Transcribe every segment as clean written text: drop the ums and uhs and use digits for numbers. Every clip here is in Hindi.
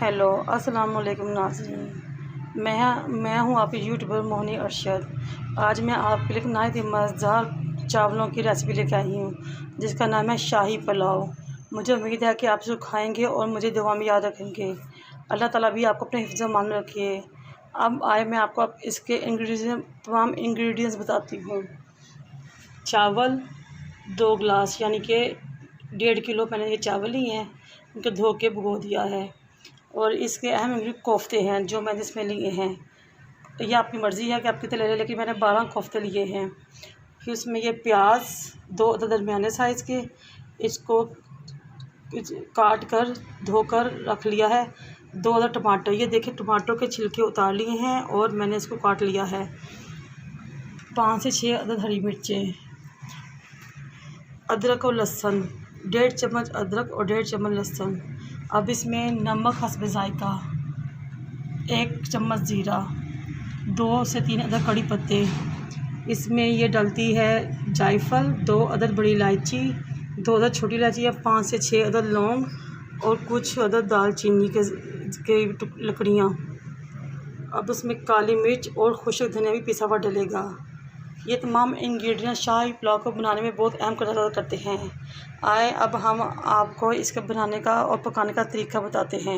हेलो अस्सलाम वालेकुम नाज़रीन। मैं हूँ आपकी यूट्यूबर मोहनी अरशद। आज मैं आपके लिए नहायत ही मज़ेदार चावलों की रेसिपी लेकर आई हूँ जिसका नाम है शाही पुलाव। मुझे उम्मीद है कि आप इसको खाएंगे और मुझे दुआ में याद रखेंगे। अल्लाह ताला भी आपको अपने हिफ्ज़ मान में रखिए। अब आए मैं आपको इसके तमाम इंग्रेडिएंट्स बताती हूँ। चावल 2 गिलास यानी कि 1.5 किलो मैंने ये चावल लिए हैं, इनको धो के भिगो दिया है। और इसके अहम कोफ्ते हैं जो मैंने इसमें लिए हैं। ये आपकी मर्ज़ी है कि आप कितने ले लें, लेकिन मैंने 12 कोफ्ते लिए हैं। फिर उसमें ये प्याज 2 अदद दरमियाने साइज़ के, इसको काट कर धोकर रख लिया है। 2 अदद टमाटर, ये देखिए टमाटर के छिलके उतार लिए हैं और मैंने इसको काट लिया है। 5 से 6 अदद हरी मिर्चें, अदरक और लहसुन 1.5 चम्मच अदरक और 1.5 चम्मच लहसुन। अब इसमें नमक हस्ब ज़ायक़ा, 1 चम्मच ज़ीरा, 2 से 3 अदद कड़ी पत्ते। इसमें ये डलती है जायफल, 2 अदद बड़ी इलायची, 2 अदद छोटी इलायची या 5 से 6 अदद लौंग और कुछ अदद दालचीनी के लकड़ियाँ। अब उसमें काली मिर्च और खुश्क धनिया भी पिसा हुआ डलेगा। ये तमाम इंग्रेडिएंट शाही पुलाव को बनाने में बहुत अहम किरदार अदा करते हैं। आए अब हम आपको इसके बनाने का और पकाने का तरीका बताते हैं।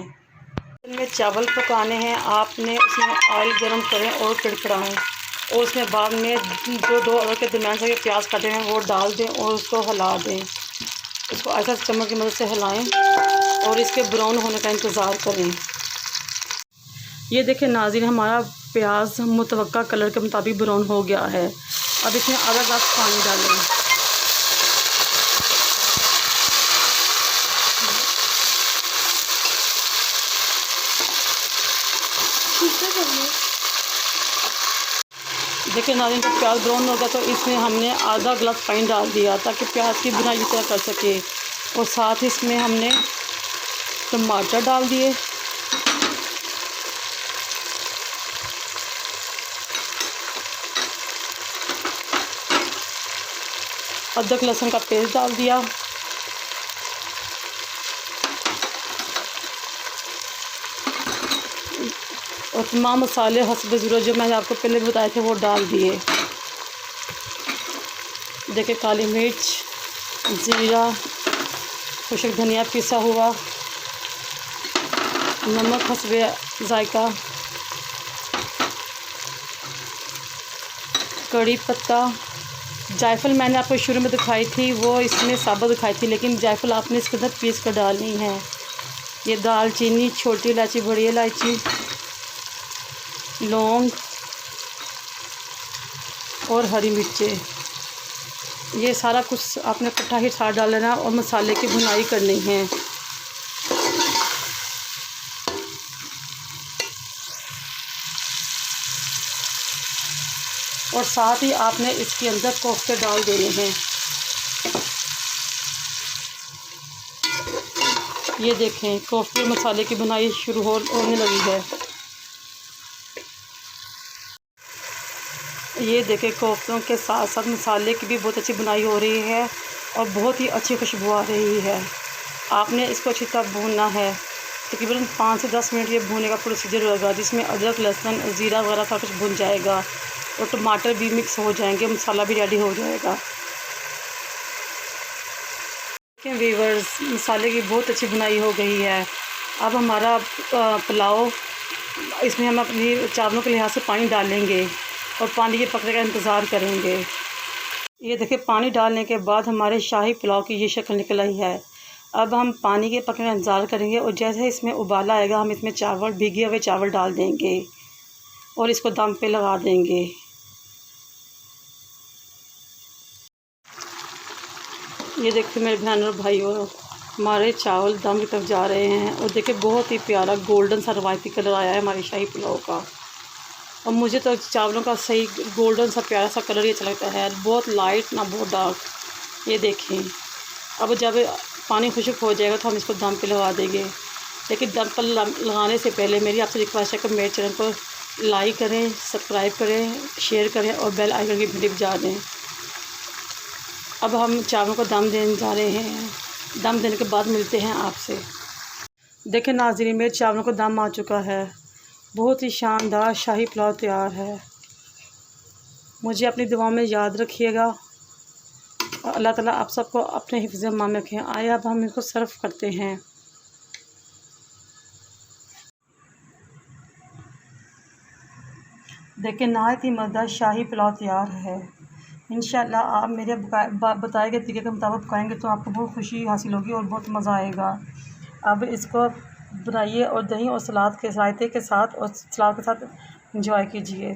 इनमें चावल पकाने हैं, आपने उसमें ऑयल गरम करें और कड़कड़ाएँ और उसमें बाद में जो 2 अदरक के दरमियान से प्याज काटे हैं वो डाल दें और उसको हिला दें। इसको ऐसा चम्मच की मदद से हिलाएँ और इसके ब्राउन होने का इंतज़ार करें। ये देखें नाज़रीन, हमारा प्याज मुतवक्का कलर के मुताबिक ब्राउन हो गया है। अब इसमें आधा गिलास पानी डालें। देखिए नाज़रीन, जब प्याज ब्राउन होगा तो इसमें हमने आधा गिलास पानी डाल दिया ताकि प्याज की बुनाई इस तरह कर सके। और साथ ही इसमें हमने टमाटर डाल दिए, अदरक लहसुन का पेस्ट डाल दिया, और तमाम मसाले हस्ब ज़रूरत जो मैंने आपको पहले बताए थे वो डाल दिए। देखिए काली मिर्च, ज़ीरा, खुश्क धनिया पिसा हुआ, नमक हस्ब ज़ायक़ा, कड़ी पत्ता, जायफल मैंने आपको शुरू में दिखाई थी वो इसमें साबुत दिखाई थी, लेकिन जायफल आपने इसके अंदर पीस कर डालनी है। ये दालचीनी, छोटी इलायची, बड़ी इलायची, लौंग और हरी मिर्चें, ये सारा कुछ आपने इकट्ठा ही साथ डाल लेना और मसाले की भुनाई करनी है। और साथ ही आपने इसके अंदर कोफ्ते डाल देने हैं। ये देखें कोफ्ते मसाले की बुनाई शुरू होने लगी है। ये देखें कोफ्तों के साथ साथ मसाले की भी बहुत अच्छी बुनाई हो रही है और बहुत ही अच्छी खुशबू आ रही है। आपने इसको अच्छी तरह भूनना है, तकरीबन 5 से 10 मिनट ये भूनने का प्रोसीजर होगा, जिसमें अदरक लहसुन ज़ीरा वगैरह सब कुछ भुन जाएगा और टमाटर भी मिक्स हो जाएंगे, मसाला भी रेडी हो जाएगा। व्यूअर्स, मसाले की बहुत अच्छी बुनाई हो गई है। अब हमारा पुलाव, इसमें हम अपनी चावलों के लिहाज से पानी डालेंगे और पानी के पकने का इंतज़ार करेंगे। ये देखिए पानी डालने के बाद हमारे शाही पुलाव की ये शक्ल निकल आई है। अब हम पानी के पकने का इंतज़ार करेंगे और जैसे इसमें उबाला आएगा हम इसमें चावल, भीगे हुए चावल डाल देंगे और इसको दम पे लगा देंगे। ये देखिए मेरे बहन और भाइयों, हमारे चावल दम की तरफ जा रहे हैं और देखिए बहुत ही प्यारा गोल्डन सा रवायती कलर आया है हमारे शाही पुलाव का। और मुझे तो चावलों का सही गोल्डन सा प्यारा सा कलर ही अच्छा लगता है, बहुत लाइट ना बहुत डार्क। ये देखें, अब जब पानी खुश्क हो जाएगा तो हम इसको दम पे लगा देंगे। लेकिन दम पर लगाने से पहले मेरी आपसे रिक्वेस्ट है कि मेरे चैनल को लाइक करें, सब्सक्राइब करें, शेयर करें और बेल आइकन की घंटी बजा दें। अब हम चावलों को दम देने जा रहे हैं। दम देने के बाद मिलते हैं आपसे। देखें नाज़रीन, मेरे चावलों को दम आ चुका है। बहुत ही शानदार शाही पुलाव तैयार है। मुझे अपनी दुआओं में याद रखिएगा और अल्लाह ताला आप सबको अपने हिफ्ज़ मान में रखें। आइए अब हम इसको सर्व करते हैं। देखिए नहायत ही मज़ेदार शाही पुलाव तैयार है। इंशाअल्लाह आप मेरे बताए गए तरीके के मुताबिक पकाएंगे तो आपको बहुत खुशी हासिल होगी और बहुत मज़ा आएगा। अब इसको बनाइए और दही और सलाद के रायते के साथ और सलाद के साथ एंजॉय कीजिए।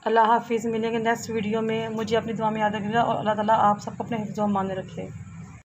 अल्लाह हाफिज़। मिलेंगे नेक्स्ट वीडियो में। मुझे अपनी दुआ में याद रखिएगा और अल्लाह ताला आप सबको अपने हिफ्ज़ व अमान में रखे।